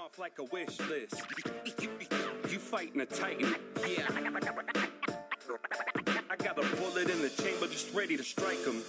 off like a wish list. You fighting a titan. Yeah. I got a bullet in the chamber just ready to strike him.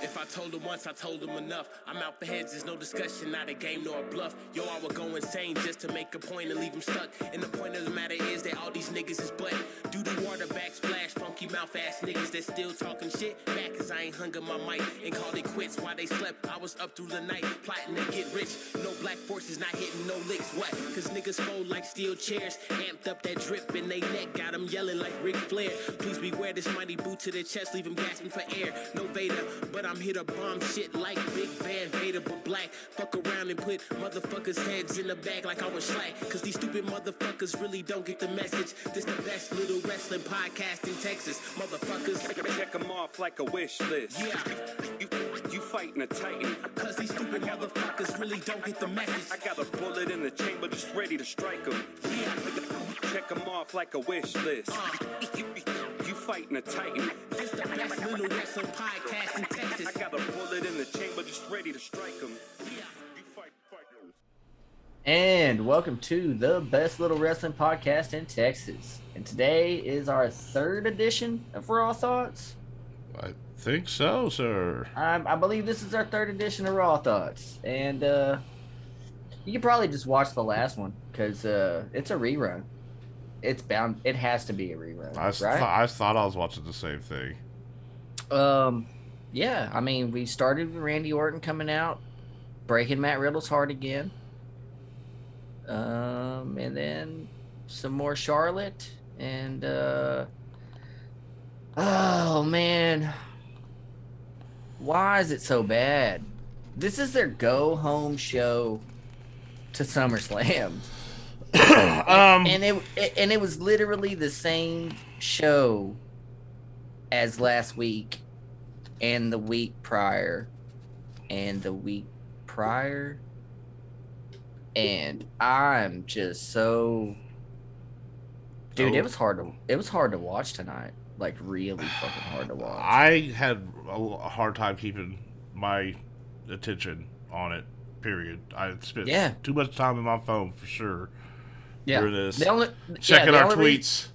If I told him once, I told him enough. I'm out for heads, there's no discussion, not a game nor a bluff. Yo, I would go insane just to make a point and leave him stuck. And the point of the matter is that all these niggas is butt. Do the water backsplash, funky mouth ass niggas that still talking shit. Back cause I ain't hung up my mic and called it quits while they slept. I was up through the night, plotting to get rich. No black forces, not hitting no licks. What? Cause niggas fold like steel chairs. Amped up that drip in they neck, got them yelling like Ric Flair. Please beware this mighty boot to their chest, leave them gasping for air. No Vader, but I'm here to bomb shit like Big Van Vader, but black. Fuck around and put motherfuckers' heads in the bag like I was slack. Cause these stupid motherfuckers really don't get the message. This the best little wrestling podcast in Texas. Motherfuckers, check them off like a wish list. yeah. You fighting a titan. Cause these stupid motherfuckers really don't get the message. I got a bullet in the chamber just ready to strike him. Yeah. Check them off like a wish list. You fighting a titan. This the best little wrestling podcast in Texas. I got a bullet in the chamber just ready to strike him. Yeah. You fight. And welcome to the best little wrestling podcast in Texas. And today is our third edition of Raw Thoughts. I think so, sir. I believe this is our third edition of Raw Thoughts. And you can probably just watch the last one because it's a rerun. It has to be a rerun, right? I thought I was watching the same thing. Yeah, I mean, we started with Randy Orton coming out, breaking Matt Riddle's heart again. And then some more Charlotte, and oh man, why is it so bad? This is their go home show to SummerSlam. And it was literally the same show as last week and the week prior and the week prior. And I'm just so, dude, it was hard to watch tonight. Like really fucking hard to watch. I had a hard time keeping my attention on it. Period. I spent too much time on my phone for sure. Yeah, for this. Checking our tweets.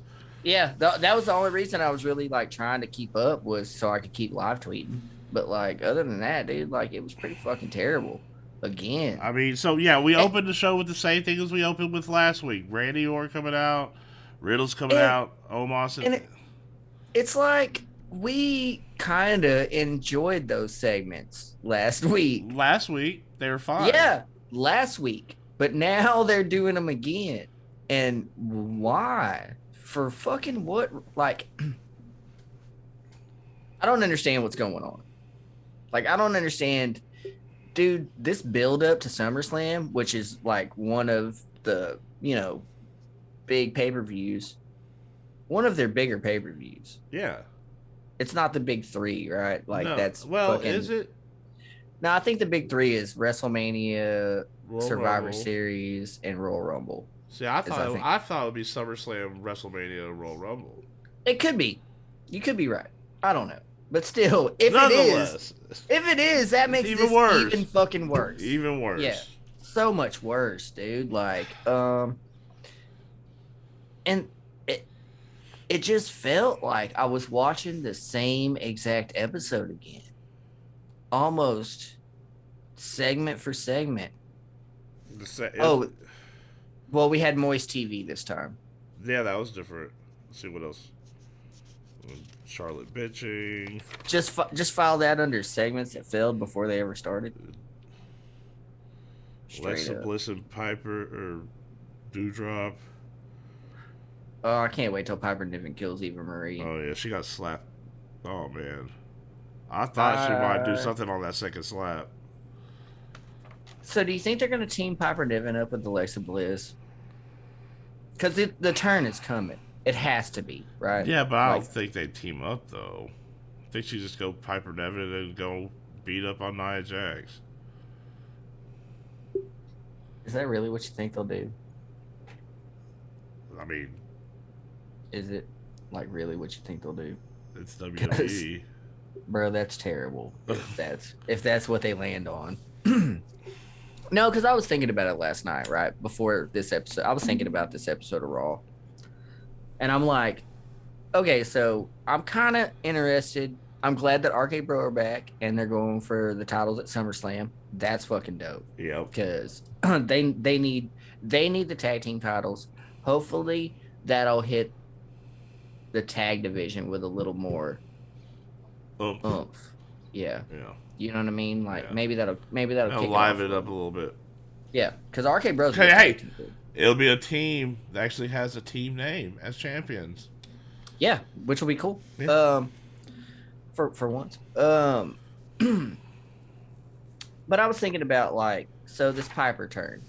That was the only reason I was really like trying to keep up was so I could keep live tweeting. But like other than that, dude, like it was pretty fucking terrible. Again. I mean, so yeah, we opened the show with the same thing as we opened with last week. Randy Orton coming out, Riddle's coming out, Omos. And it's like we kind of enjoyed those segments last week. Last week, they were fine. Yeah, last week. But now they're doing them again. And why? For fucking what? Like, I don't understand what's going on. Like, I don't understand. Dude, this build up to SummerSlam, which is like one of the, big pay-per-views, one of their bigger pay-per-views. Yeah. It's not the big three, right? Like no. that's is it? No, I think the big three is WrestleMania, Royal Survivor Rumble. Series, and Royal Rumble. See, I thought it would be SummerSlam, WrestleMania, and Royal Rumble. It could be. You could be right. I don't know. But still, if it is, that makes even this worse. even fucking worse. Even worse. Yeah. So much worse, dude. Like, and it just felt like I was watching the same exact episode again. Almost segment for segment. Well, we had Moist TV this time. Yeah, that was different. Let's see what else. Charlotte bitching. Just file that under segments that failed before they ever started. Alexa Bliss and Piper or Doudrop. Oh, I can't wait till Piper Niven kills Eva Marie. Oh yeah, she got slapped. Oh man, I thought she might do something on that second slap. So, do you think they're gonna team Piper Niven up with Alexa Bliss? Because the turn is coming. It has to be, right? Yeah, but I don't think they team up though. I think she just go Piper Niven and go beat up on Nia Jax. Is that really what you think they'll do? I mean, is it like really what you think they'll do? It's WWE. Bro, that's terrible. If that's what they land on. No, because I was thinking about it last night, right before this episode. I was thinking about this episode of Raw, and I'm like, okay, so I'm kind of interested. I'm glad that RK-Bro are back and they're going for the titles at SummerSlam. That's fucking dope. Yep. Because they need the tag team titles. Hopefully that'll hit the tag division with a little more oomph. Yeah. Yeah. You know what I mean? Like Yeah. maybe that'll kick liven it it up a little bit. Yeah, because RK-Bro's hey, it'll be a team that actually has a team name as champions. Yeah, which will be cool. Yeah. For once. But I was thinking about so this Piper turn,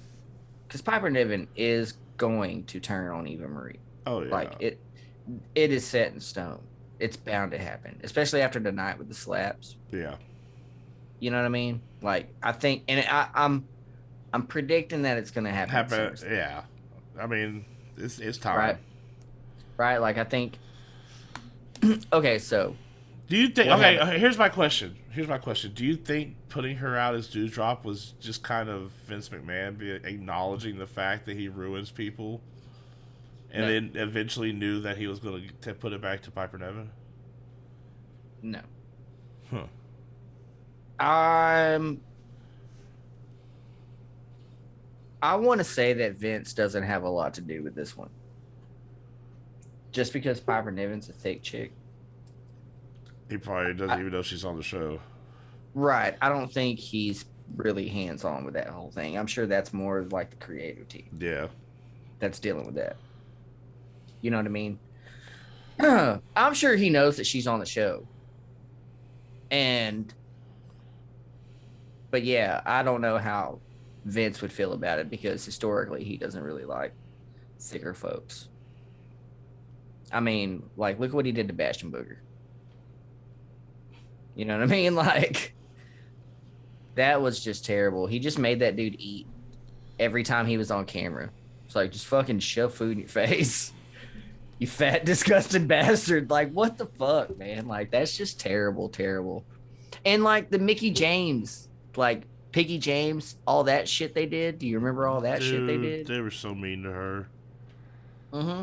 because Piper Niven is going to turn on Eva Marie. Oh yeah. It is set in stone. It's bound to happen, especially after the night with the slaps. Yeah. You know what I mean? I think, and I'm predicting that it's going to happen. Yeah. I mean, it's time. Right. I think. Okay, so. Do you think? Okay, here's my question. Do you think putting her out as Dewdrop was just kind of Vince McMahon acknowledging the fact that he ruins people, and then eventually knew that he was going to put it back to Piper Niven? No. Huh. I want to say that Vince doesn't have a lot to do with this one. Just because Piper Niven's a thick chick. He probably doesn't even know she's on the show. Right. I don't think he's really hands-on with that whole thing. I'm sure that's more like the creative team. Yeah. That's dealing with that. You know what I mean? I'm sure he knows that she's on the show. But yeah, I don't know how Vince would feel about it because historically he doesn't really like thicker folks. I mean, look what he did to Bastion Booger. You know what I mean? That was just terrible. He just made that dude eat every time he was on camera. It's just fucking shove food in your face. You fat, disgusting bastard. What the fuck, man? That's just terrible, terrible. And the Mickey James, Piggy James, all that shit they did. Do you remember all that shit they did? They were so mean to her. Mm-hmm.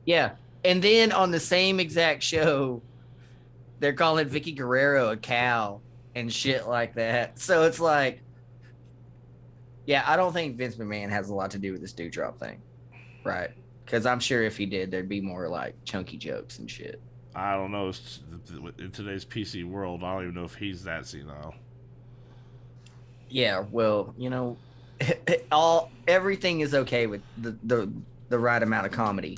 Yeah. And then on the same exact show, they're calling Vicky Guerrero a cow and shit like that. So it's yeah, I don't think Vince McMahon has a lot to do with this Dewdrop thing. Right. Because I'm sure if he did, there'd be more chunky jokes and shit. I don't know. In today's PC world, I don't even know if he's that senile. Yeah, well, everything is okay with the right amount of comedy,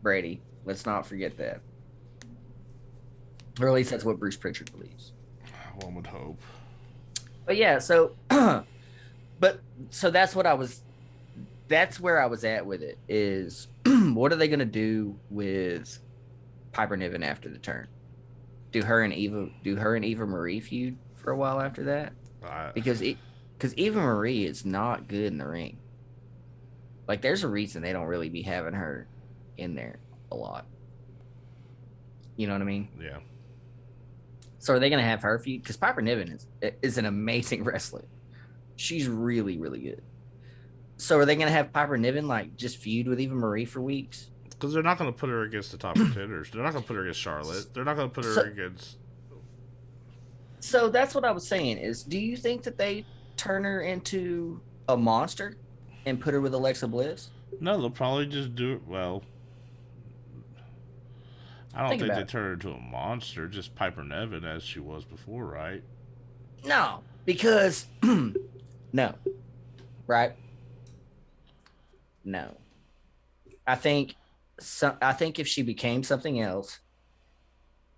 Brady. Let's not forget that. Or at least that's what Bruce Pritchard believes. One would hope. But yeah, so that's where I was at with it is what are they going to do with Piper Niven after the turn? Do her and Eva Marie feud for a while after that? Because Eva Marie is not good in the ring. There's a reason they don't really be having her in there a lot. You know what I mean? Yeah. So are they going to have her feud? Because Piper Niven is an amazing wrestler. She's really, really good. So are they going to have Piper Niven just feud with Eva Marie for weeks? Because they're not going to put her against the top contenders. They're not going to put her against Charlotte. They're not going to put her against. So that's what I was saying is, do you think that they turn her into a monster and put her with Alexa Bliss? No, they'll probably just do it. Well, I don't think they turn her into a monster, just Piper Niven as she was before, right? No, because no, right? No, I think if she became something else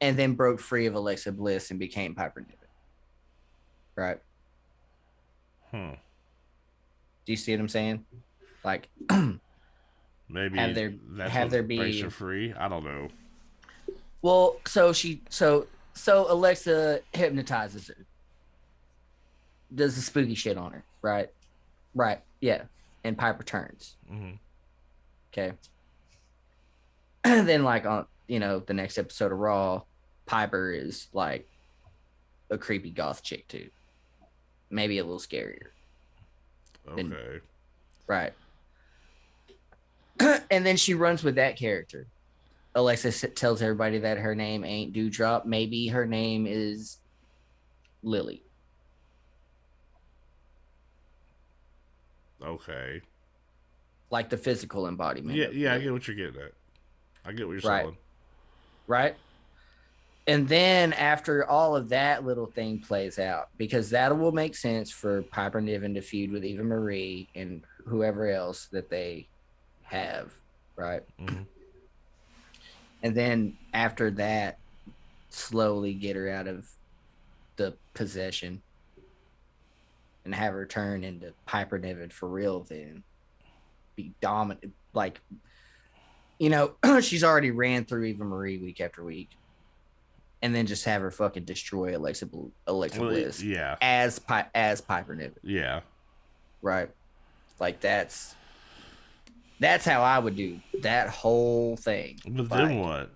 and then broke free of Alexa Bliss and became Piper Niven, right? Do you see what I'm saying? Maybe have there be free. I don't know. Well, so Alexa hypnotizes her, does the spooky shit on her, right? Right, yeah, and Piper turns. Mm-hmm. Okay, and then on the next episode of Raw, Piper is a creepy goth chick too. maybe a little scarier. Okay. Right. And then she runs with that character. Alexa tells everybody that her name ain't Dewdrop. Maybe her name is Lily. Okay. Like the physical embodiment. Yeah, I get what you're getting at. I get what you're right. saying. Right. And then after all of that little thing plays out, because that will make sense for Piper Niven to feud with Eva Marie and whoever else that they have, right? Mm-hmm. And then after that, slowly get her out of the possession and have her turn into Piper Niven for real, then be dominant. Like, you know, she's already ran through Eva Marie week after week. And then just have her fucking destroy Alexa Bliss as Piper Niven. Yeah. Right. Like that's how I would do that whole thing. But then what?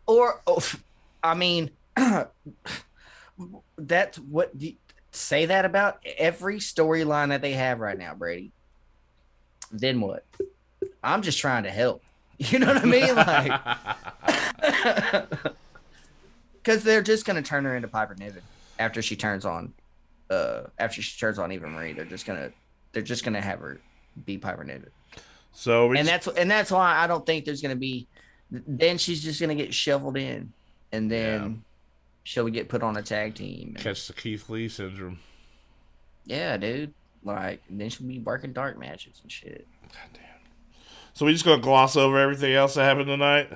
Or, I mean, that's what say that about every storyline that they have right now, Brady. Then what? I'm just trying to help. You know what I mean? Like, because they're just gonna turn her into Piper Niven after she turns on Eva Marie. They're just gonna have her be Piper Niven. So that's why I don't think there's gonna be. Then she's just gonna get shoveled in, and then she'll get put on a tag team. Catch the Keith Lee syndrome. Yeah, dude. Like, then she'll be working dark matches and shit. God damn. So we just gonna gloss over everything else that happened tonight?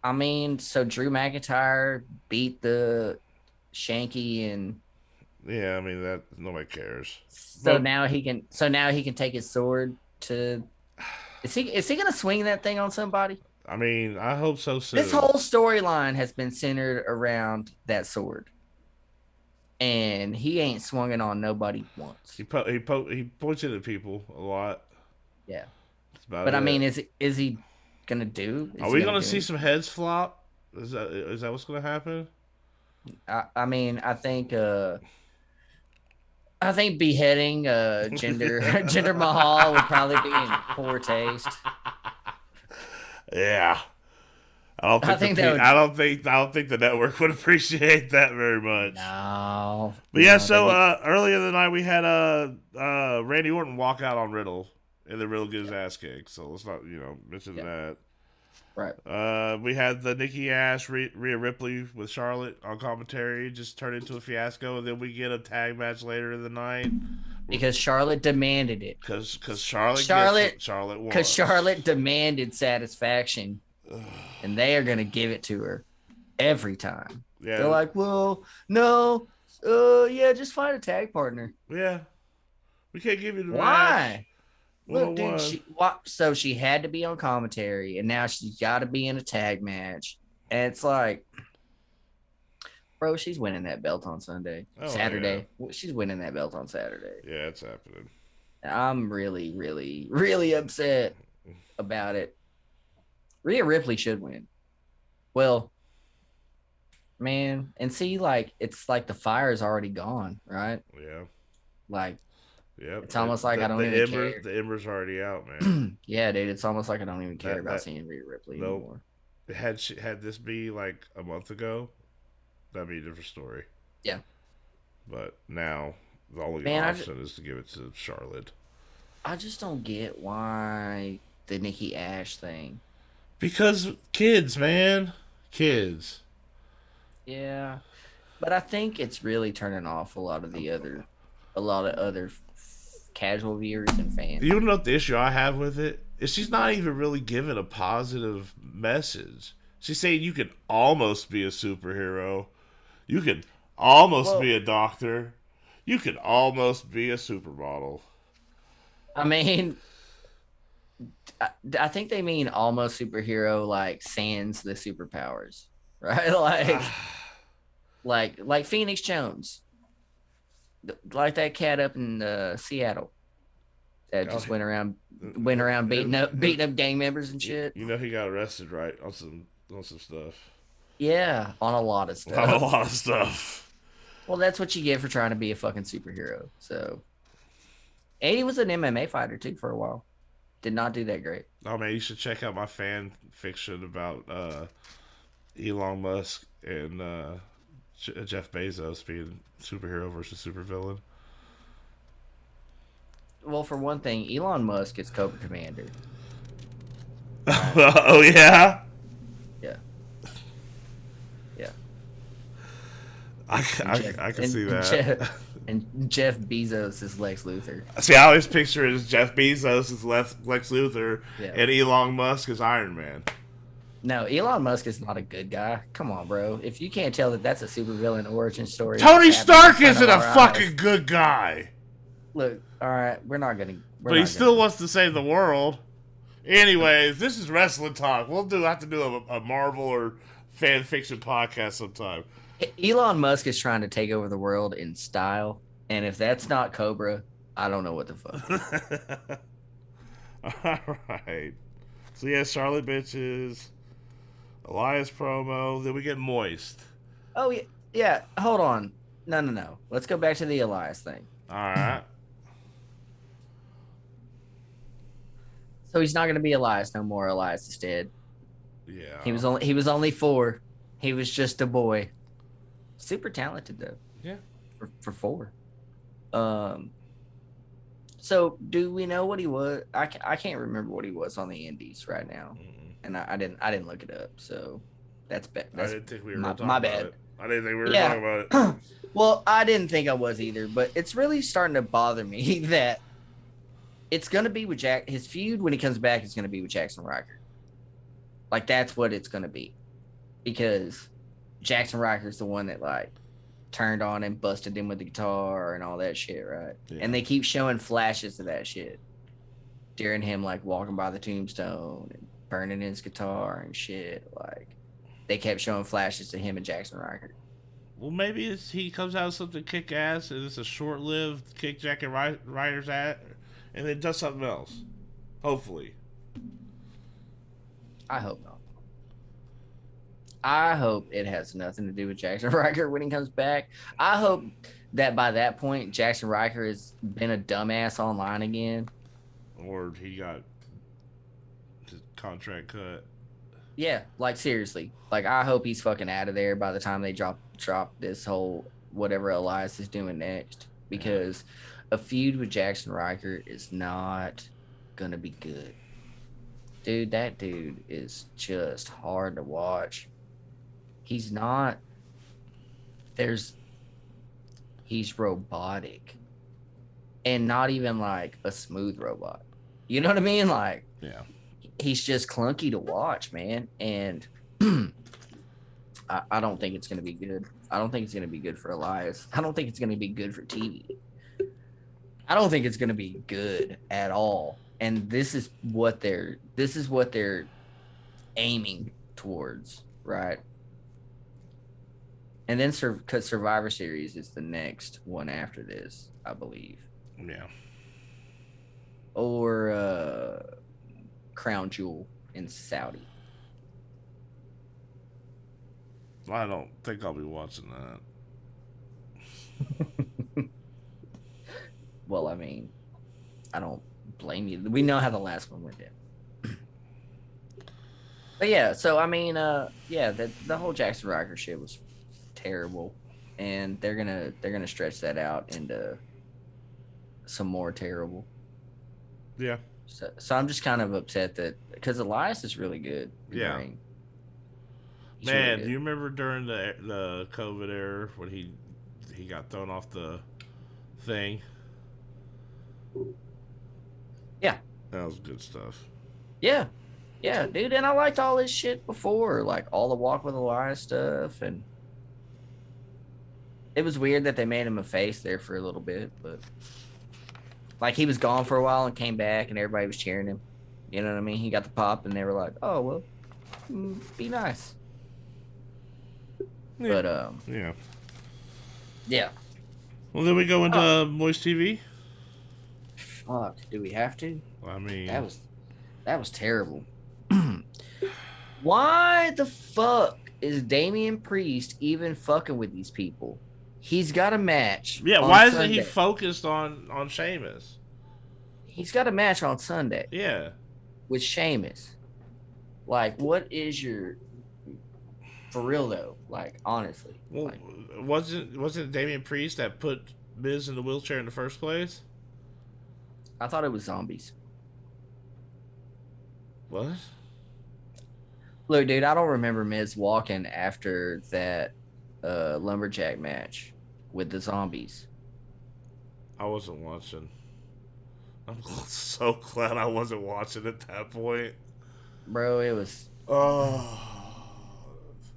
I mean, so Drew McIntyre beat the Shanky and. Yeah, I mean that nobody cares. So now he can take his sword to. Is he gonna swing that thing on somebody? I mean, I hope so soon. This whole storyline has been centered around that sword, and he ain't swung it on nobody once. He points it at people a lot. Yeah, but I mean, is he gonna do? Are we gonna see some heads flop? Is that what's gonna happen? I mean, I think beheading Jinder Mahal would probably be in poor taste. Yeah, I don't think the network would appreciate that very much. No, but yeah. So earlier in the night we had Randy Orton walk out on Riddle, and then Riddle get his ass kicked. So let's not mention that. Right. We had the Nikki Ash, Rhea Ripley with Charlotte on commentary just turned into a fiasco, and then we get a tag match later in the night because Charlotte demanded it. Because Charlotte won. Because Charlotte demanded satisfaction, and they are gonna give it to her every time. Yeah. They're like, well, no, just find a tag partner. Yeah, we can't give you the match. Why? Look, dude, so she had to be on commentary, and now she's got to be in a tag match. And it's like, bro, she's winning that belt on Saturday. Yeah. She's winning that belt on Saturday. Yeah, it's happening. I'm really, really, really upset about it. Rhea Ripley should win. Well, man, and see, like, it's like the fire is already gone, right? Yeah. Like, yep. It's almost like I don't even care. The ember's already out, man. Yeah, dude. It's almost like I don't even care about seeing Rhea Ripley anymore. Had this be like a month ago, that'd be a different story. Yeah. But now the only option is to give it to Charlotte. I just don't get why the Nikki Ash thing. Because kids, man. Kids. Yeah. But I think it's really turning off a lot of other casual viewers and fans. You know what the issue I have with it is? She's not even really giving a positive message. She's saying you can almost be a superhero, you can almost be a doctor, you can almost be a supermodel. I mean, I think they mean almost superhero, like sans the superpowers, right? Like Phoenix Jones. Like that cat up in Seattle that just went around beating up gang members and shit. You know he got arrested, right? On some stuff. Yeah, on a lot of stuff. On a lot of stuff. Well, that's what you get for trying to be a fucking superhero. So, and he was an MMA fighter too for a while. Did not do that great. Oh man, you should check out my fan fiction about Elon Musk and Jeff Bezos being superhero versus supervillain. Well, for one thing, Elon Musk is Cobra Commander. Oh yeah. Yeah. Yeah. I can see that. And Jeff Bezos is Lex Luthor. See, I always picture it as Jeff Bezos is Lex Luthor, Yeah. and Elon Musk is Iron Man. No, Elon Musk is not a good guy. Come on, bro. If you can't tell that that's a supervillain origin story. Tony that's happening Stark in front isn't a of our fucking eyes. good guy. Look, all right, we're not gonna. But he still wants to save the world. Anyways, this is wrestling talk. We'll have to do a Marvel or fan fiction podcast sometime. Elon Musk is trying to take over the world in style, and if that's not Cobra, I don't know what the fuck. All right. So yeah, Charlotte bitches, Elias promo. Then we get Moist. Oh yeah, yeah. Hold on. No. Let's go back to the Elias thing. All right. So he's not going to be Elias no more. Elias is dead. Yeah. He was only 4. He was just a boy. Super talented though. Yeah. For 4. So do we know what he was? I can't remember what he was on the Indies right now, and I didn't look it up. So that's bad. I didn't think we were my talking bad. about it. I didn't think we were talking about it. Well, I didn't think I was either, but it's really starting to bother me that it's going to be with Jack. His feud when he comes back is going to be with Jackson Riker. Like, that's what it's going to be. Because Jackson Riker is the one that, like, turned on and busted him with the guitar and all that shit, right? Yeah. And they keep showing flashes of that shit during him, like, walking by the tombstone and burning his guitar and shit. Like, they kept showing flashes to him and Jackson Riker. Well, maybe he comes out with something kick-ass and it's a short-lived kick Jack and Ryder's at, and then does something else. Hopefully. I hope not. I hope it has nothing to do with Jackson Riker when he comes back. I hope that by that point, Jackson Riker has been a dumbass online again. Or he got his contract cut. Yeah, like seriously. Like, I hope he's fucking out of there by the time they drop this whole whatever Elias is doing next. Because a feud with Jackson Riker is not gonna be good. Dude, that dude is just hard to watch. He's not. He's robotic. And not even like a smooth robot. You know what I mean? Like, Yeah. he's just clunky to watch, man. And I don't think it's going to be good. I don't think it's going to be good for Elias. I don't think it's going to be good for TV. I don't think it's going to be good at all. And this is what they're aiming towards, right? And then because Survivor Series is the next one after this, I believe. Yeah. Or Crown Jewel in Saudi. I don't think I'll be watching that. Well, I mean, I don't blame you. We know how the last one went down. But yeah, so I mean, the whole Jackson Riker shit was terrible, and they're gonna stretch that out into some more terrible. Yeah. So I'm just kind of upset that because Elias is really good. In the ring. He's Man, really do good. you remember during the COVID era when he got thrown off the thing? Yeah. That was good stuff. Yeah, dude, and I liked all this shit before, like all the Walk with Elias stuff, and it was weird that they made him a face there for a little bit, but like he was gone for a while and came back, and everybody was cheering him. You know what I mean? He got the pop, and they were like, "Oh well, be nice." Yeah. But yeah. Well, then we go into Moist TV. Fuck, do we have to? I mean, that was terrible. Why the fuck is Damian Priest even fucking with these people? He's got a match. Yeah, on why isn't Sunday. he focused on Sheamus? He's got a match on Sunday Yeah. with Sheamus. Like, what is your... For real, though. Like, honestly. Well, Like, wasn't Damian Priest that put Miz in the wheelchair in the first place? I thought it was zombies. What? Look, dude, I don't remember Miz walking after that lumberjack match with the zombies. I wasn't watching. I'm so glad I wasn't watching at that point. Bro, it was... Oh.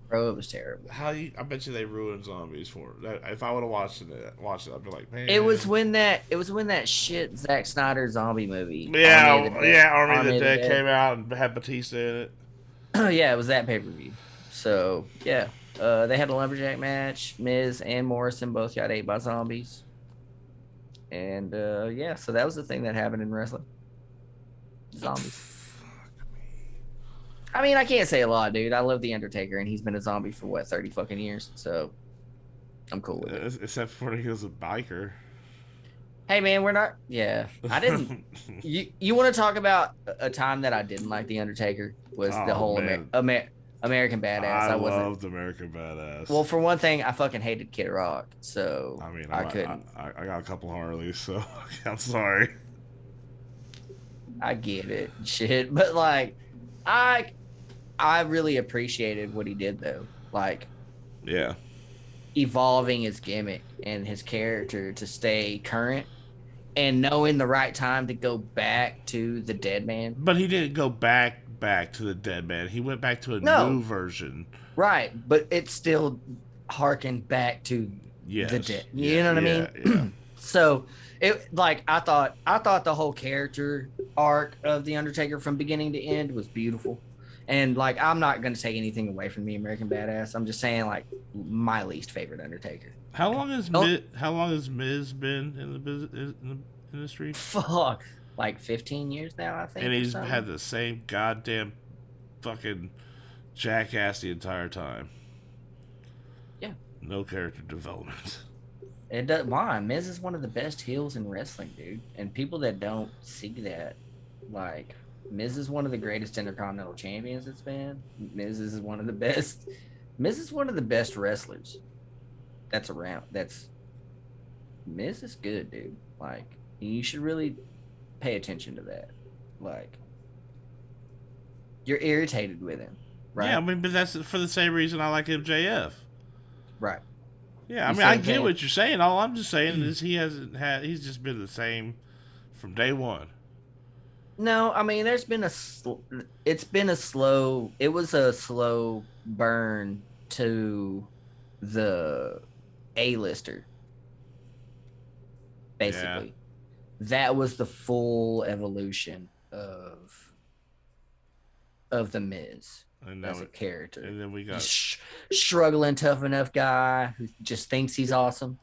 Bro, it was terrible. I bet you they ruined zombies for that. If I would have watched it, I'd be like, man. It was when that shit Zack Snyder zombie movie. Yeah, Army of the Dead Dead came out and had Batista in it. Yeah, it was that pay-per-view. So, yeah. They had a lumberjack match. Miz and Morrison both got ate by zombies. And, yeah, so that was the thing that happened in wrestling. Zombies. I mean, I can't say a lot, dude. I love The Undertaker, and he's been a zombie for, 30 fucking years. So, I'm cool with it. Except for when he was a biker. Hey, man, we're not... Yeah. I didn't... you want to talk about a time that I didn't like The Undertaker? Was the whole American Badass. I loved American Badass. Well, for one thing, I fucking hated Kid Rock, so I mean, I couldn't. I got a couple Harleys, so I'm sorry. I get it, shit, but like, I really appreciated what he did though, like, yeah, evolving his gimmick and his character to stay current, and knowing the right time to go back to the Dead Man. But he didn't go back to the Dead Man. He went back to a new version. Right, but it still harkened back to the Dead. You know what I mean? Yeah. So it I thought the whole character arc of The Undertaker from beginning to end was beautiful. And like, I'm not gonna take anything away from the American Badass. I'm just saying, like, my least favorite Undertaker. How long has Miz been in the industry? Fuck, like 15 years now, I think. And he's had the same goddamn fucking jackass the entire time. Yeah. No character development. It does. Why? Miz is one of the best heels in wrestling, dude. And people that don't see that, like, Miz is one of the greatest Intercontinental Champions it's been. Miz is one of the best. Miz is one of the best wrestlers that's around. Miz is good, dude. Like, you should really pay attention to that. Like, you're irritated with him, right? Yeah, I mean, but that's for the same reason I like MJF. Right. Yeah, I mean, I get what you're saying. All I'm just saying is he's just been the same from day one. No, I mean, it was a slow burn to the A-lister. Basically. Yeah. That was the full evolution of the Miz as a character. And then we got struggling tough enough guy who just thinks he's awesome.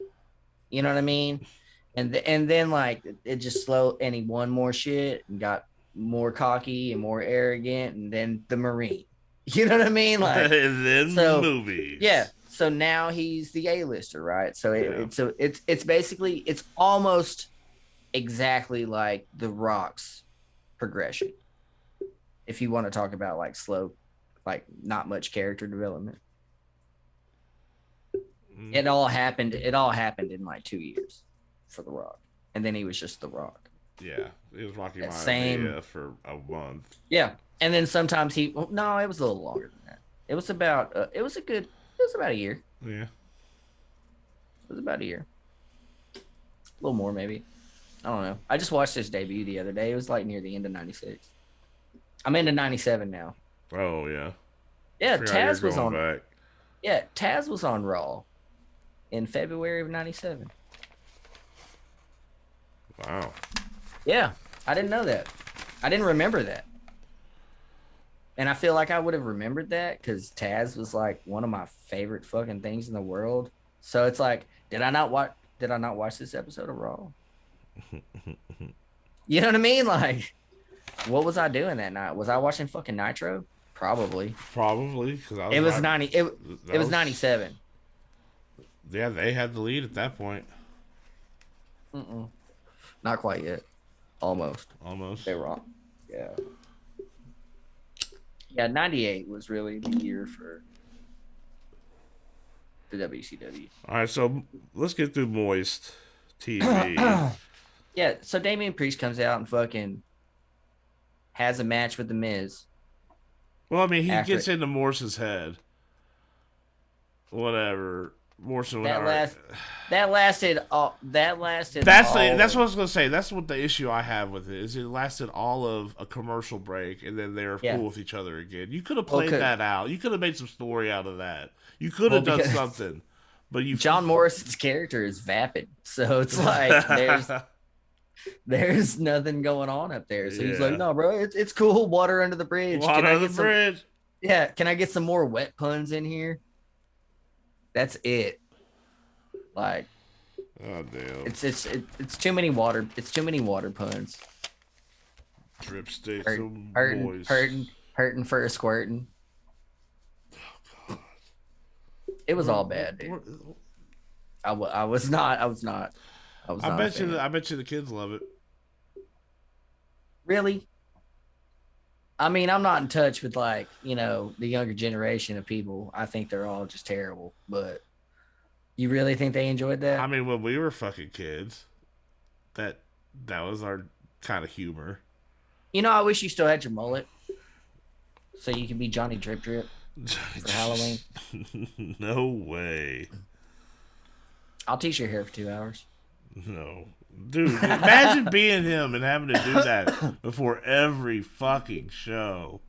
You know what I mean? And then like it just slowed, and he won more shit and got more cocky and more arrogant, and then the Marine. You know what I mean? Like, and then movies. Yeah. So now he's the A-lister, right? So it's basically, it's almost exactly like The Rock's progression. If you want to talk about like slow, like not much character development. It all happened in like 2 years for The Rock. And then he was just The Rock. Yeah. It was Rocky Maivia for a month. Yeah. And then sometimes it was a little longer than that. It was about a year. Yeah. It was about a year. A little more, maybe. I don't know. I just watched his debut the other day. It was like near the end of 96. I'm into 97 now. Oh, yeah. Yeah, Taz was on. Back. Yeah, Taz was on Raw in February of 97. Wow. Yeah, I didn't know that. I didn't remember that. And I feel like I would have remembered that because Taz was like one of my favorite fucking things in the world. So it's like, did I not watch this episode of Raw? You know what I mean? Like, what was I doing that night? Was I watching fucking Nitro? Probably. Probably because it was 97. Yeah, they had the lead at that point. Not quite yet. Almost. Almost. They were wrong. Yeah. Yeah, 98 was really the year for the WCW. All right, so let's get through Moist TV. Yeah, so Damian Priest comes out and fucking has a match with The Miz. Well, I mean, he After gets into Morse's head. Whatever. Morrison. that lasted. That's what I was gonna say. That's what the issue I have with it is. It lasted all of a commercial break, and then they were cool with each other again. You could have played that out. You could have made some story out of that. You could have done something. But John Morrison's character is vapid, so it's like there's nothing going on up there. So he's like, no, bro, it's cool. Water under the bridge. Water under the bridge. Yeah, can I get some more wet puns in here? That's it. Like, oh damn! It's too many water. It's too many water puns. Dripsticks, hurting for a squirting. Oh god! It was all bad, dude. I was not. I bet you the kids love it. Really? I mean, I'm not in touch with the younger generation of people. I think they're all just terrible. But you really think they enjoyed that? I mean, when we were fucking kids, that was our kind of humor. I wish you still had your mullet, so you could be Johnny Drip Drip for Halloween. No way. I'll teach your hair for 2 hours. No. Dude, imagine being him and having to do that before every fucking show.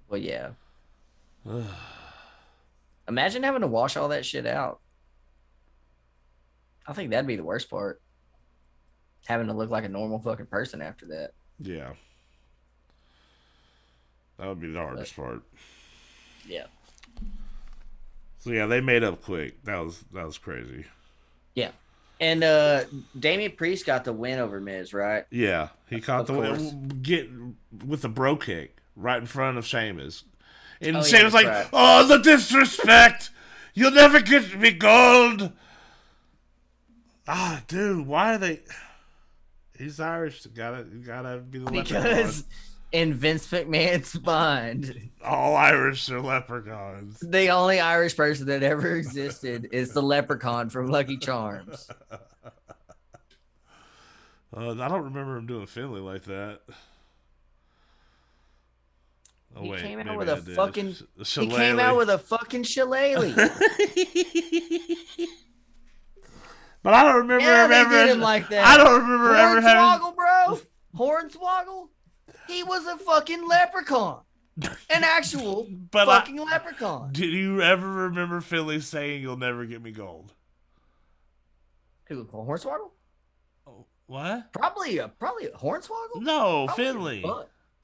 Well, yeah. Imagine having to wash all that shit out. I think that'd be the worst part. Having to look like a normal fucking person after that. Yeah. That would be the hardest part. Yeah. So yeah, they made up quick. That was crazy. Yeah. And Damian Priest got the win over Miz, right? Yeah, he caught the win with the bro kick right in front of Sheamus. And Sheamus like, right. "Oh, the disrespect! You'll never get me gold." Ah, dude, why are they? He's Irish. Gotta be the because in Vince McMahon's mind, all Irish are leprechauns. The only Irish person that ever existed is the leprechaun from Lucky Charms. I don't remember him doing Finley like that. Oh, he came out with a fucking shillelagh. But I don't remember him ever. Did him like that. I don't remember ever having. Hornswoggle, bro. Hornswoggle. He was a fucking leprechaun. An actual fucking leprechaun. Did you ever remember Philly saying, "You'll never get me gold"? Who? Hornswoggle? Oh, what? Probably a Hornswoggle. No, Finley.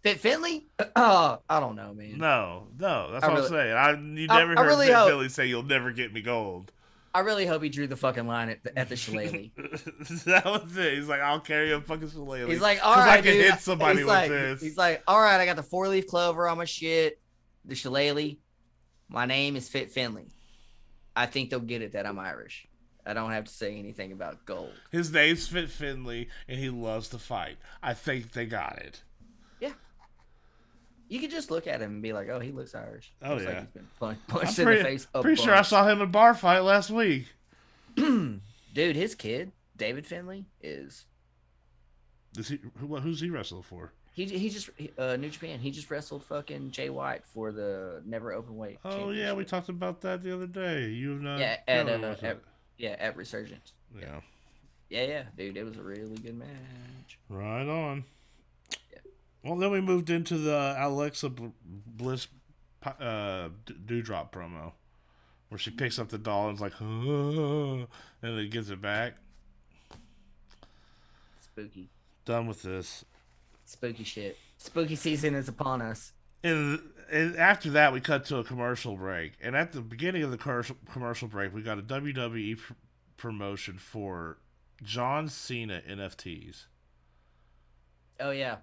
Finley? I don't know, man. No. That's what I'm saying. You never heard Philly say, "You'll never get me gold." I really hope he drew the fucking line at the shillelagh. That was it. He's like, "I'll carry a fucking shillelagh." He's like, "All right, I can hit somebody with this." He's like, "All right, I got the 4-leaf clover on my shit, the shillelagh. My name is Fit Finley. I think they'll get it that I'm Irish. I don't have to say anything about gold. His name's Fit Finley, and he loves to fight. I think they got it." Yeah. You could just look at him and be like, "Oh, he looks Irish." Oh, looks yeah. like he's been punched in the face. Pretty sure I saw him in a bar fight last week. Dude, his kid, David Finley, is he? Who's he wrestling for? He just New Japan. He just wrestled fucking Jay White for the never open weight. Oh yeah, we talked about that the other day. At Resurgence. Yeah, dude, it was a really good match. Right on. Well, then we moved into the Alexa Bliss Dewdrop promo, where she picks up the doll and is like, "Oh," and then gives it back. Spooky. Done with this. Spooky shit. Spooky season is upon us. And after that, we cut to a commercial break. And at the beginning of the commercial break, we got a WWE promotion for John Cena NFTs. Oh, yeah.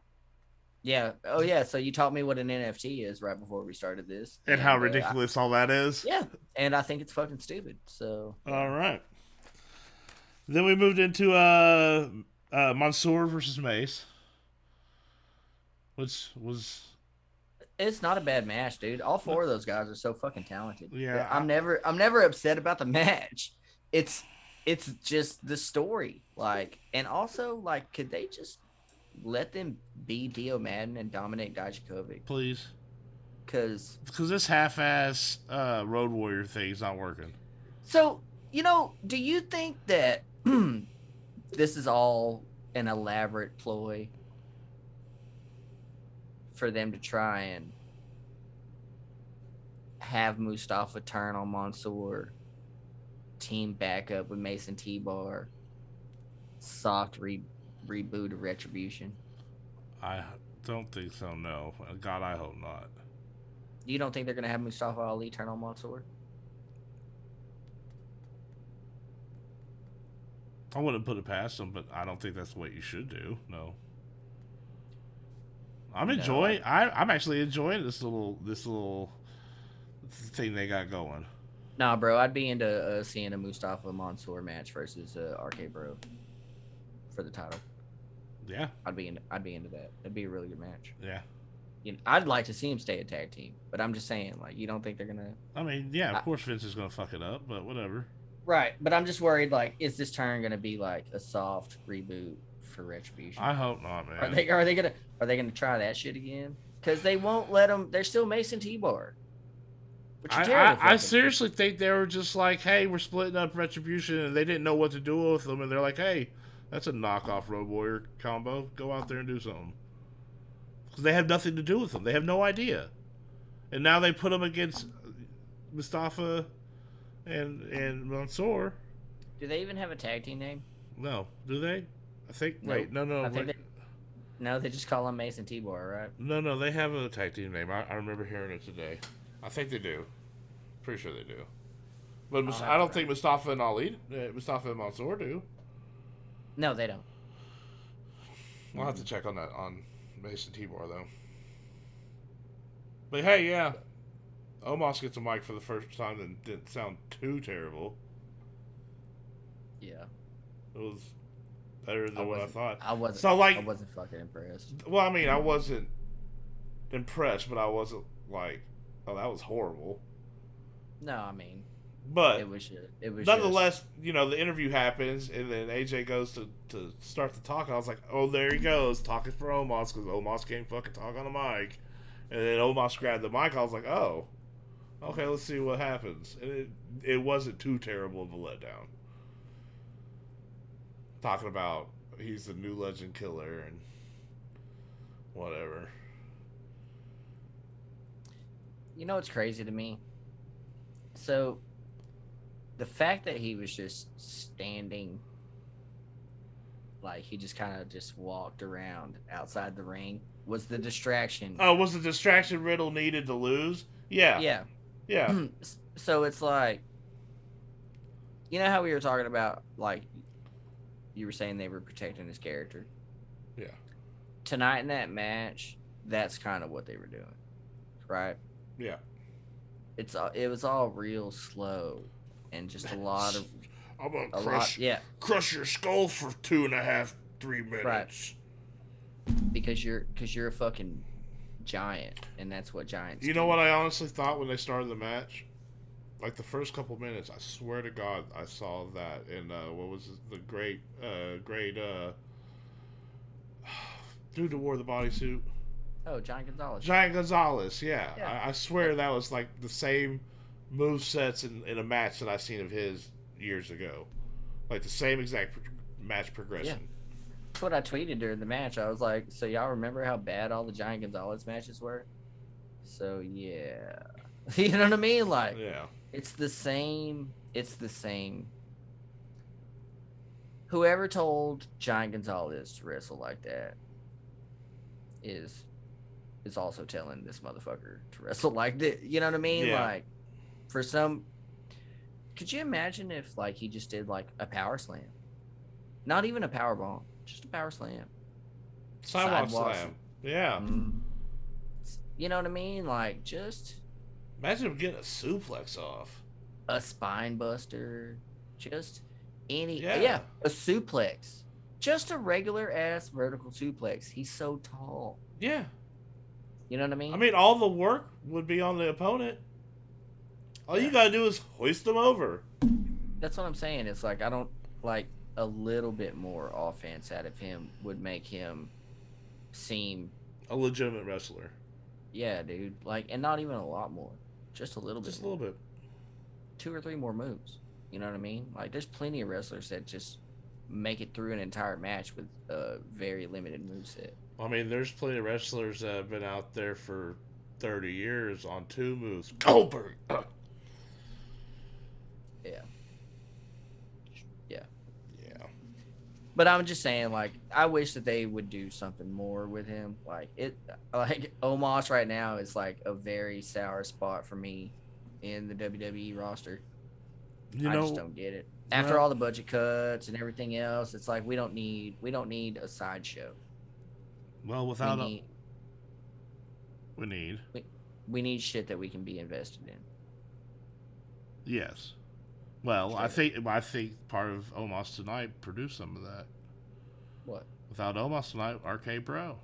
Yeah. Oh yeah. So you taught me what an NFT is right before we started this, And how ridiculous all that is. yeah, and I think it's fucking stupid. So yeah. All right. Then we moved into Mansoor versus Mace, which was It's not a bad match, dude. All four of those guys are so fucking talented. Yeah, I'm never upset about the match. It's just the story, like, and also like, could they just let them be Dio Madden and dominate Dijakovic? please, Because this half-ass Road Warrior thing's not working. so do you think that this is all an elaborate ploy for them to try and have Mustafa turn on Mansoor, team backup with Mason T-Bar, soft reboot of Retribution? I don't think so. No, God, I hope not. You don't think they're gonna have Mustafa Ali turn on Mansoor? I wouldn't put it past them, but I don't think that's what you should do. No. I'm actually enjoying this little thing they got going. Nah, bro, I'd be into seeing a Mustafa Mansoor match versus RKBro for the title. Yeah. I'd be into that. That'd be a really good match. Yeah. I'd like to see him stay a tag team, but I'm just saying, like, you don't think they're gonna? I mean, yeah, of course Vince is gonna fuck it up, but whatever. Right, but I'm just worried. Like, is this turn gonna be like a soft reboot for Retribution? I hope not, man. Are they gonna try that shit again? Because they won't let them. They're still Mason T-Bar. I seriously think they were just like, hey, we're splitting up Retribution, and they didn't know what to do with them, and they're like, hey, that's a knockoff Road Warrior combo. Go out there and do something. Because they have nothing to do with them. They have no idea. And now they put them against Mustafa and Mansoor. Do they even have a tag team name? No, do they? I think. Nope. Wait, no. No, they just call him Mason T-Bar, right? No, they have a tag team name. I remember hearing it today. I think they do. Pretty sure they do. But I don't think Mustafa and Mansoor do. No, they don't. I'll have to check on that on Mason T-Bar though. But hey, yeah, Omos gets a mic for the first time and didn't sound too terrible. Yeah, it was better than what I thought. I wasn't. So like, I wasn't fucking impressed. Well, I mean, I wasn't impressed, but I wasn't like, oh, that was horrible. No, I mean, but it was nonetheless, the interview happens, and then AJ goes to start the talk, and I was like, oh, there he goes, talking for Omos, because Omos can't fucking talk on the mic. And then Omos grabbed the mic, I was like, oh, okay, let's see what happens. And it wasn't too terrible of a letdown. Talking about he's the new legend killer and whatever. You know what's crazy to me? So, the fact that he was just standing, like he just kind of just walked around outside the ring, was the distraction. Oh, was the distraction Riddle needed to lose? Yeah. Yeah. So it's like, you know how we were talking about, like, you were saying they were protecting his character? Yeah. Tonight in that match, that's kind of what they were doing, right? Yeah. It was all real slow and just a lot of. I'm gonna crush your skull for 2.5, 3 minutes. Right. Because you're a fucking giant, and that's what giants. You know what I honestly thought when they started the match? Like the first couple minutes, I swear to God, I saw that in what was the great dude who wore the bodysuit. Oh, Giant Gonzalez. Giant Gonzalez, yeah. I swear that was like the same movesets in a match that I seen of his years ago. Like the same exact match progression. Yeah. That's what I tweeted during the match. I was like, so y'all remember how bad all the Giant Gonzalez matches were? So, yeah. You know what I mean? Like, yeah. It's the same. Whoever told Giant Gonzalez to wrestle like that is also telling this motherfucker to wrestle like that. You know what I mean? Yeah. Like, for some, could you imagine if like he just did like a power slam, not even a power bomb, just a power slam, sidewalk slam, Yeah. You know what I mean? Like, just Imagine him getting a suplex off. a spine buster, just Yeah. a suplex, just a regular ass vertical suplex. He's so tall. Yeah. You know what I mean? I mean, all the work would be on the opponent. All you gotta do is hoist them over. That's what I'm saying. It's like I don't like a little bit more offense out of him would make him seem A legitimate wrestler. yeah, dude. Like, and not even a lot more, just a little bit. Just a little bit. 2 or 3 more moves. You know what I mean? Like, there's plenty of wrestlers that just make it through an entire match with a very limited moveset. I mean, there's plenty of wrestlers that have been out there for 30 years on 2 moves. Goldberg. Yeah. Yeah. Yeah. But I'm just saying, like, I wish that they would do something more with him. Like Omos right now is like a very sour spot for me in the WWE roster. I just don't get it. After all the budget cuts and everything else, it's like we don't need a sideshow. Well, without we need shit that we can be invested in. Yes. Well, sure. I think part of Omos Tonight produced some of that. What? Without Omos Tonight, RKBro.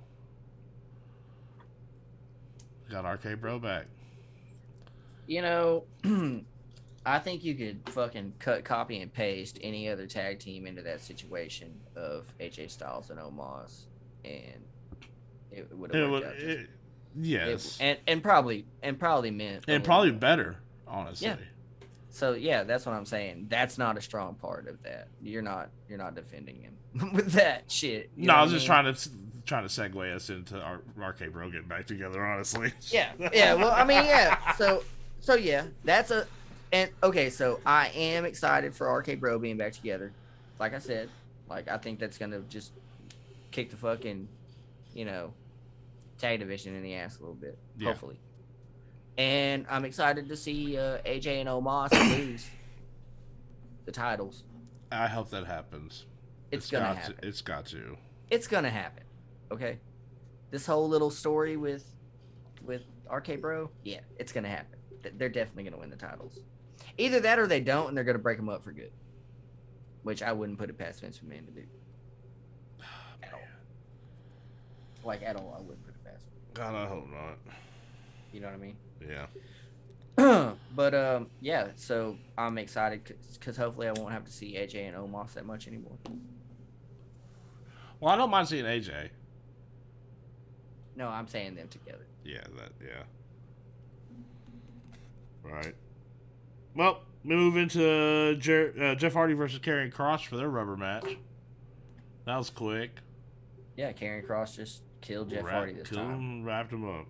Got RKBro back. You know, I think you could fucking cut, copy, and paste any other tag team into that situation of AJ Styles and Omos, and it would have worked out. Yes. And probably meant. And probably better, honestly. Yeah. So yeah, that's what I'm saying. That's not a strong part of that. You're not defending him with that shit. No, I was just trying to segue us into our RK-Bro getting back together. Honestly. Yeah. Yeah. Well, I mean, yeah. So yeah, okay. So I am excited for RK-Bro being back together. Like I said, like I think that's gonna just kick the fucking, tag division in the ass a little bit. Yeah. Hopefully. And I'm excited to see AJ and Omos lose the titles. I hope that happens. It's gonna happen. It's got to. It's gonna happen. Okay. This whole little story with RK-Bro, yeah, it's gonna happen. They're definitely gonna win the titles. Either that or they don't, and they're gonna break them up for good. Which I wouldn't put it past Vince McMahon to do. At all. Like at all, I wouldn't put it past him. God, I hope not. You know what I mean? Yeah. But yeah, so I'm excited because hopefully I won't have to see AJ and Omos that much anymore. Well, I don't mind seeing AJ. No, I'm saying them together. Yeah, right. Well, we move into Jeff Hardy versus Karrion Kross for their rubber match. That was quick. Yeah, Karrion Kross just killed Jeff Hardy this time. Wrapped him up.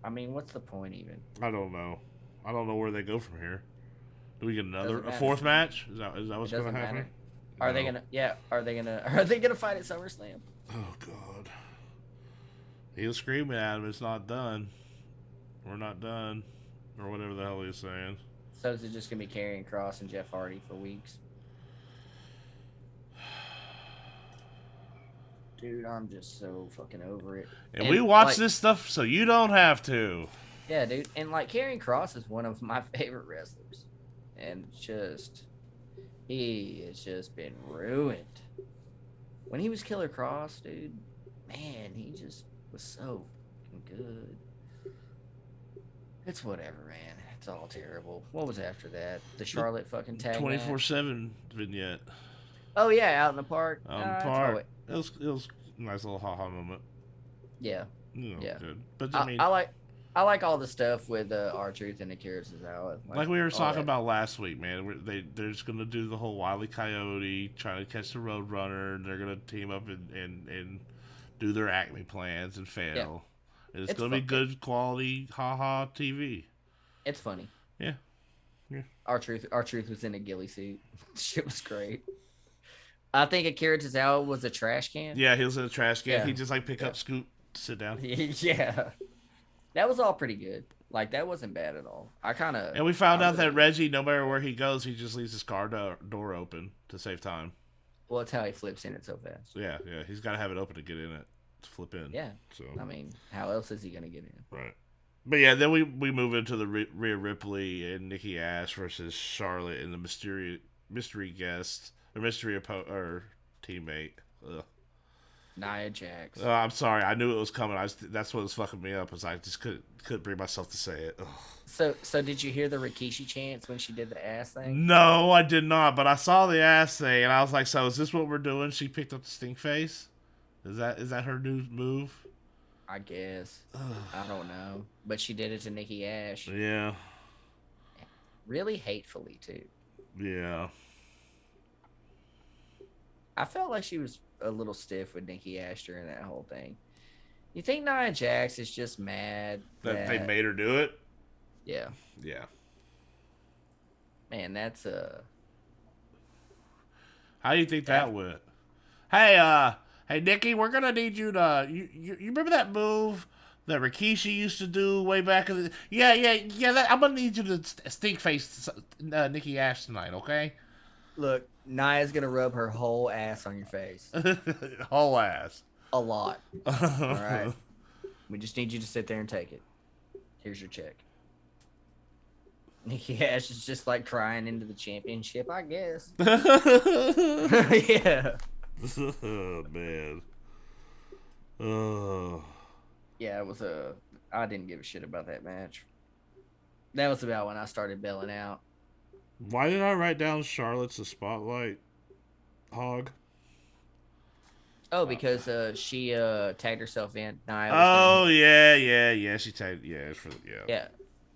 I mean, what's the point even? I don't know. I don't know where they go from here. Do we get a fourth match? Is that what's going to happen? Are they gonna fight at SummerSlam? Oh God. He was screaming at him, it's not done. We're not done. Or whatever the hell he was saying. So is it just gonna be Karrion Kross and Jeff Hardy for weeks? Dude, I'm just so fucking over it. And we watch this stuff so you don't have to. Yeah, dude. And like Karrion Kross is one of my favorite wrestlers. And he has just been ruined. When he was Killer Kross, dude, man, he just was so fucking good. It's whatever, man. It's all terrible. What was after that? The Charlotte fucking tag 24/7 vignette. Oh yeah, out in the park. Out in the park. It was a nice little ha-ha moment. Yeah. Yeah. Good. But I like all the stuff with R-Truth and Akira Tozawa. Like we were talking about last week, man. They're just gonna do the whole Wile E. Coyote trying to catch the Roadrunner. And they're gonna team up and do their Acme plans and fail. Yeah. And it's gonna be good quality ha-ha TV. It's funny. Yeah. R-Truth was in a ghillie suit. Shit was great. I think Akira Tozawa was a trash can. Yeah, he was in a trash can. Yeah. He just pick up, scoop, sit down. Yeah. That was all pretty good. Like, that wasn't bad at all. And we found out that Reggie, no matter where he goes, he just leaves his car door open to save time. Well, it's how he flips in it so fast. Yeah. He's got to have it open to get in it. flip in. Yeah. So I mean, how else is he gonna get in? right. But yeah, then we move into the Rhea Ripley and Nikki Ash versus Charlotte and the mystery guest or or teammate. Ugh. Nia Jax. I'm sorry, I knew it was coming. That's what was fucking me up. Was I just couldn't bring myself to say it. Ugh. So did you hear the Rikishi chants when she did the ass thing? No, I did not. But I saw the ass thing, and I was like, "So is this what we're doing?" She picked up the stink face. Is that her new move? I guess. I don't know, but she did it to Nikki Ash. Yeah. Really hatefully too. Yeah. I felt like she was a little stiff with Nikki Ash during that whole thing. You think Nia Jax is just mad That they made her do it? Yeah. Yeah. Man, that's How do you think that went? Hey, Nikki, we're gonna need you to. You remember that move that Rikishi used to do way back in the? Yeah. I'm gonna need you to stink face Nikki Ash tonight, okay? Look, Nia's gonna rub her whole ass on your face. Whole ass. A lot. All right. We just need you to sit there and take it. Here's your check. Nikki Ash is just like crying into the championship, I guess. Yeah. Oh, man. Oh. Yeah, it was I didn't give a shit about that match. That was about when I started bailing out. Why did I write down Charlotte's the spotlight hog? Oh, because she tagged herself in. Nia Oh yeah. She tagged. Yeah, it's for Yeah,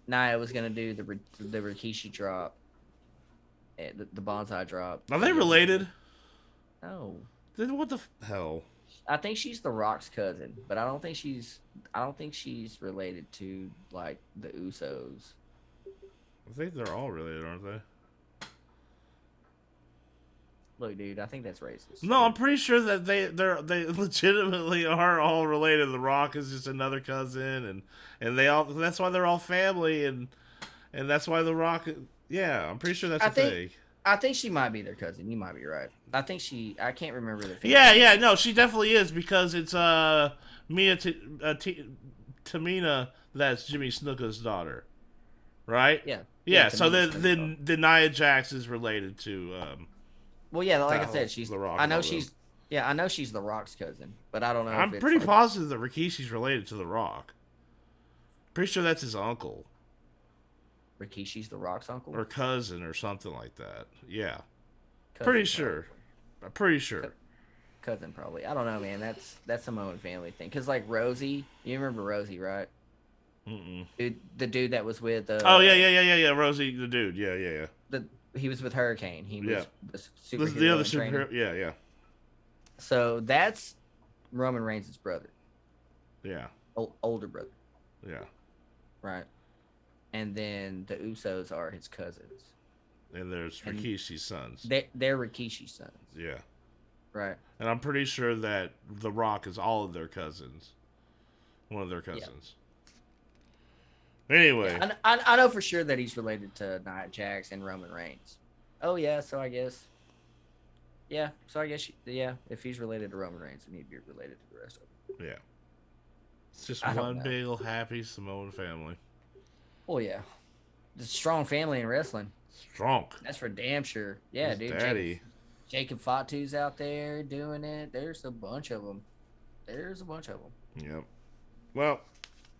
Nia was gonna do the Rikishi drop, the bonsai drop. Are they related? No. Then what the hell? I think she's the Rock's cousin, but I don't think she's related to like the Usos. I think they're all related, aren't they? Look, dude, I think that's racist. No, I'm pretty sure that they legitimately are all related. The Rock is just another cousin, and they all. That's why they're all family, and that's why the Rock. Yeah, I'm pretty sure that's a thing. I think she might be their cousin. You might be right. I can't remember the family. Yeah, no, she definitely is because it's Tamina, that's Jimmy Snuka's daughter, right? Yeah. So then Nia Jax is related to. Well, yeah, like I said, she's. The Rock. I know she's the Rock's cousin, but I don't know. I'm pretty positive that Rikishi's related to the Rock. Pretty sure that's his uncle. Rikishi's the Rock's uncle or cousin or something like that. Yeah, cousin, pretty sure. I'm pretty sure. Cousin probably. I don't know, man. That's some own family thing. Cause like Rosie, you remember Rosie, right? Dude, the dude that was with. Oh yeah. Rosie, the dude. Yeah. He was with Hurricane. He was the superhero. The other superhero. Yeah. So that's Roman Reigns' brother. Yeah. Older brother. Yeah. Right. And then the Usos are his cousins. And there's Rikishi's sons. They're Rikishi's sons. Yeah. Right. And I'm pretty sure that The Rock is all of their cousins. One of their cousins. Yeah. Anyway. Yeah, I know for sure that he's related to Nia Jax and Roman Reigns. Oh, yeah. So I guess. Yeah. So I guess, if he's related to Roman Reigns, then he'd be related to the rest of them. Yeah. It's just one big old happy Samoan family. Oh, yeah. The strong family in wrestling. Strong. That's for damn sure. Yeah, His dude. Daddy. Jacob Fatu's out there doing it. There's a bunch of them. Yep. Well,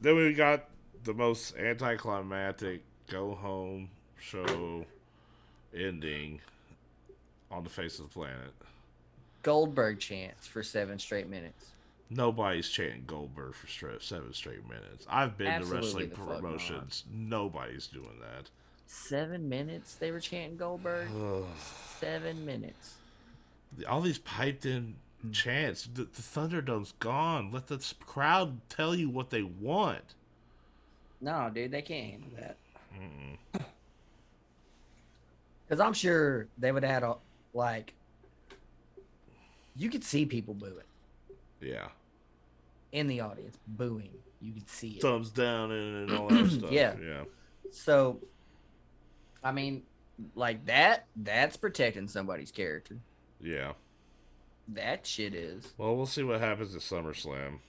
then we got the most anticlimactic go home show ending on the face of the planet. Goldberg chants for 7 straight minutes. Nobody's chanting Goldberg for 7 straight minutes. I've been Absolutely to wrestling promotions. Nobody's doing that. 7 minutes they were chanting Goldberg? 7 minutes. All these piped in chants. The Thunderdome's gone. Let the crowd tell you what they want. No, dude, they can't handle that. Because I'm sure they would add you could see people booing. Yeah. In the audience, booing. You could see it. Thumbs down and all that stuff. Yeah. Yeah. So, I mean, like that's protecting somebody's character. Yeah. That shit is. Well, we'll see what happens at SummerSlam.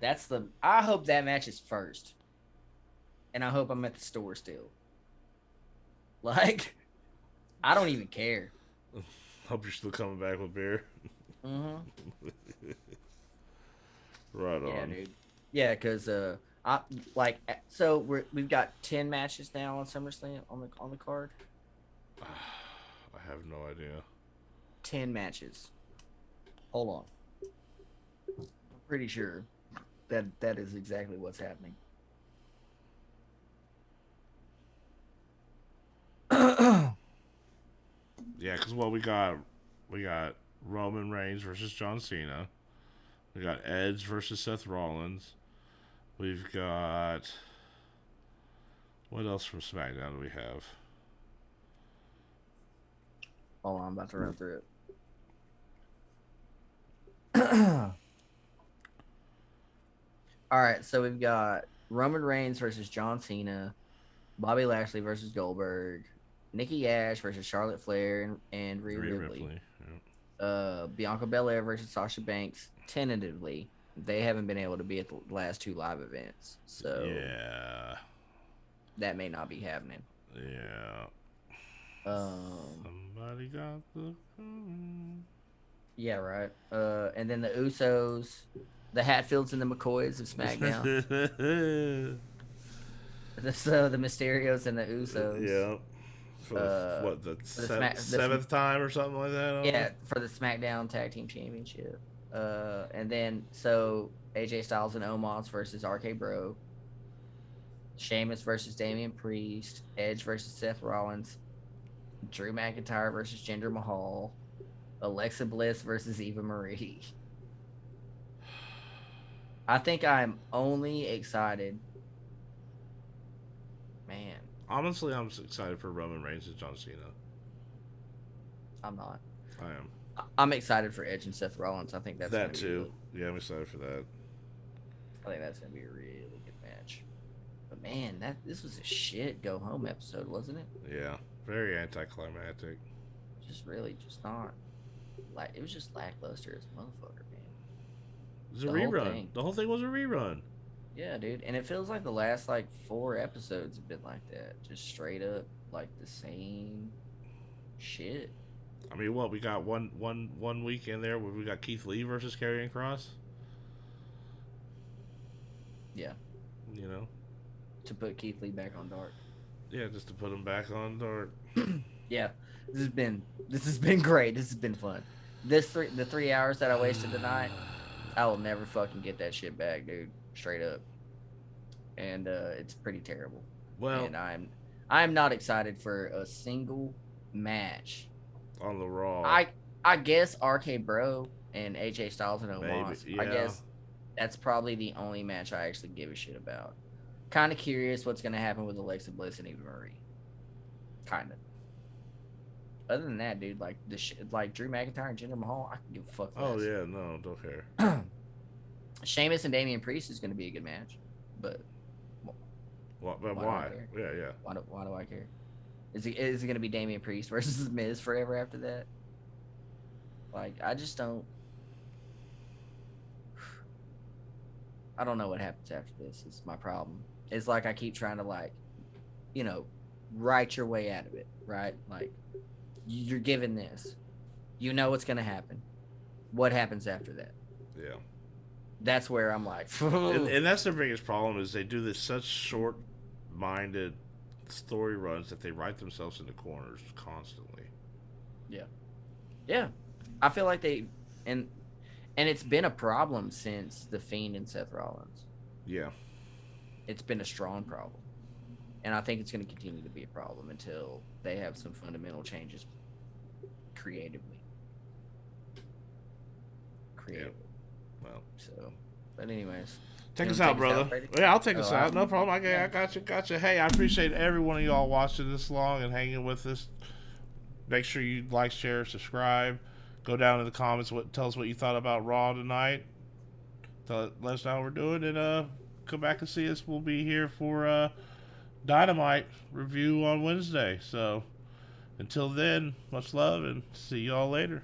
That's the. I hope that match is first, and I hope I'm at the store still. Like, I don't even care. Hope you're still coming back with beer. Mm-hmm. Right on. Yeah, dude. Yeah, because I like so we've got 10 matches now on SummerSlam on the card. I have no idea. 10 matches. Hold on. I'm pretty sure that is exactly what's happening. Yeah, because we got Roman Reigns versus John Cena. We got Edge versus Seth Rollins. We've got what else from SmackDown do we have? Hold on, I'm about to run through it. All right, so we've got Roman Reigns versus John Cena, Bobby Lashley versus Goldberg, Nikki Ash versus Charlotte Flair and Rhea Ripley. Yeah. Bianca Belair versus Sasha Banks. Tentatively, they haven't been able to be at the last 2 live events, so Yeah. that may not be happening. Yeah. Somebody got the. Yeah, right. And then the Usos, the Hatfields and the McCoys of SmackDown. So the Mysterios and the Usos. Yeah. For the seventh time or something like that? Yeah, for the SmackDown Tag Team Championship. And then so AJ Styles and Omos versus RK-Bro. Sheamus versus Damian Priest. Edge versus Seth Rollins. Drew McIntyre versus Jinder Mahal. Alexa Bliss versus Eva Marie. I think I'm only excited. Man. Honestly, I'm excited for Roman Reigns and John Cena. I'm not. I am. I'm excited for Edge and Seth Rollins. I think that's that too. Yeah, I'm excited for that. I think that's gonna be a really good match. But man, this was a shit go home episode, wasn't it? Yeah, very anticlimactic. Just really, just not. Like it was just lackluster as a motherfucker, man. It was a rerun. The whole thing was a rerun. Yeah, dude, and it feels like the last 4 episodes have been like that, just straight up like the same shit. I mean, what we got one week in there where we got Keith Lee versus Karrion Kross. Yeah. You know. To put Keith Lee back on Dark. Yeah, just to put him back on Dark. Yeah, this has been great. This has been fun. The 3 hours that I wasted tonight, I will never fucking get that shit back, dude. Straight up. And it's pretty terrible. Well, and I'm not excited for a single match on the Raw. I guess RK-Bro and AJ Styles and Omos. Yeah. I guess that's probably the only match I actually give a shit about. Kind of curious what's gonna happen with Alexa Bliss and Eva Marie. Kind of. Other than that, dude, like Drew McIntyre and Jinder Mahal, I can give a fuck less. Oh yeah, no, don't care. Sheamus and Damian Priest is gonna be a good match, but why? Yeah. Why do I care? Is it gonna be Damian Priest versus The Miz forever after that? Like, I just don't. I don't know what happens after this. It's my problem. It's like I keep trying to write your way out of it, right? Like, you're given this, you know what's gonna happen. What happens after that? Yeah. That's where I'm like, and that's their biggest problem is they do this such short-minded story runs that they write themselves into corners constantly. Yeah. I feel like and it's been a problem since The Fiend and Seth Rollins. Yeah. It's been a strong problem. And I think it's going to continue to be a problem until they have some fundamental changes creatively. Yeah. Well. So, but anyways. Take us out, brother. Yeah, I'll take us out. No problem. I got you. Hey, I appreciate every one of y'all watching this long and hanging with us. Make sure you like, share, subscribe. Go down in the comments. Tell us what you thought about Raw tonight. Let us know how we're doing, and come back and see us. We'll be here for Dynamite review on Wednesday. So until then, much love, and see y'all later.